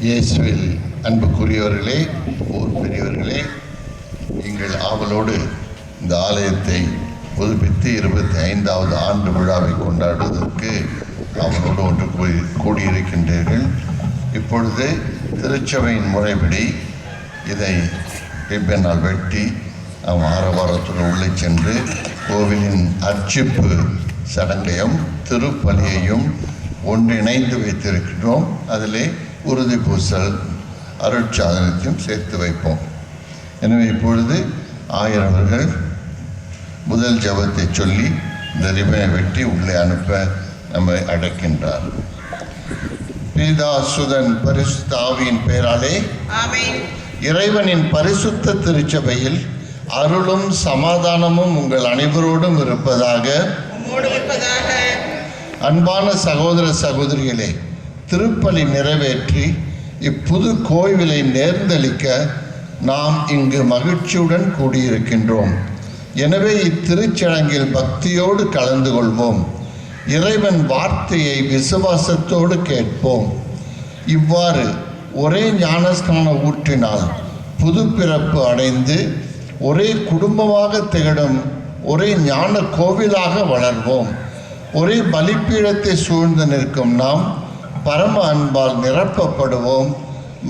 இயேசுவில் அன்புக்குரியவர்களே, ஊர் பெரியவர்களே, நீங்கள் ஆவலோடு இந்த ஆலயத்தை புதுப்பித்து 25வது ஆண்டு விழாவை கொண்டாடுவதற்கு அவனோடு ஒன்று கூடியிருக்கின்றீர்கள். இப்பொழுது திருச்சபையின் முறைப்படி இதை ரிப்பனால் வெட்டி ஆரவாரத்துடன் உள்ளே சென்று கோவிலின் அர்ச்சிப்பு சடங்கையும் திருப்பலியையும் ஒன்றிணைந்து வைத்திருக்கிறோம். அதிலே உறுதி பூசல் அருட்சாதனத்தையும் சேர்த்து வைப்போம். எனவே இப்பொழுது ஆயரவர்கள் முதல் ஜபத்தை சொல்லி இந்த ரிப்பனை வெட்டி உள்ளே அனுப்ப நம்மை அழைக்கின்றார். பிதா சுதன் பரிசுத்த ஆவியின் பெயராலே ஆமென். இறைவனின் பரிசுத்த திருச்சபையில் அருளும் சமாதானமும் உங்கள் அனைவரோடும் இருப்பதாக. அன்பான சகோதர சகோதரிகளே, திருப்பலி நிறைவேற்றி இப்புது கோவிலை நேர்ந்தளிக்க நாம் இங்கு மகிழ்ச்சியுடன் கூடியிருக்கின்றோம். எனவே இத்திருச்சடங்கில் பக்தியோடு கலந்து கொள்வோம். இறைவன் வார்த்தையை விசுவாசத்தோடு கேட்போம். இவ்வாறு ஒரே ஞானஸ்நான ஊற்றினால் புது பிறப்பு அடைந்து ஒரே குடும்பமாக திகழும் ஒரே ஞான கோவிலாக வளர்வோம். ஒரே பலிப்பீடத்தை சூழ்ந்து நிற்கும் நாம் பரம அன்பால் நிரப்பப்படுவோம்.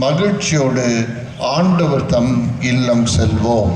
மகிழ்ச்சியோடு ஆண்டவர் தம் இல்லம் செல்வோம்.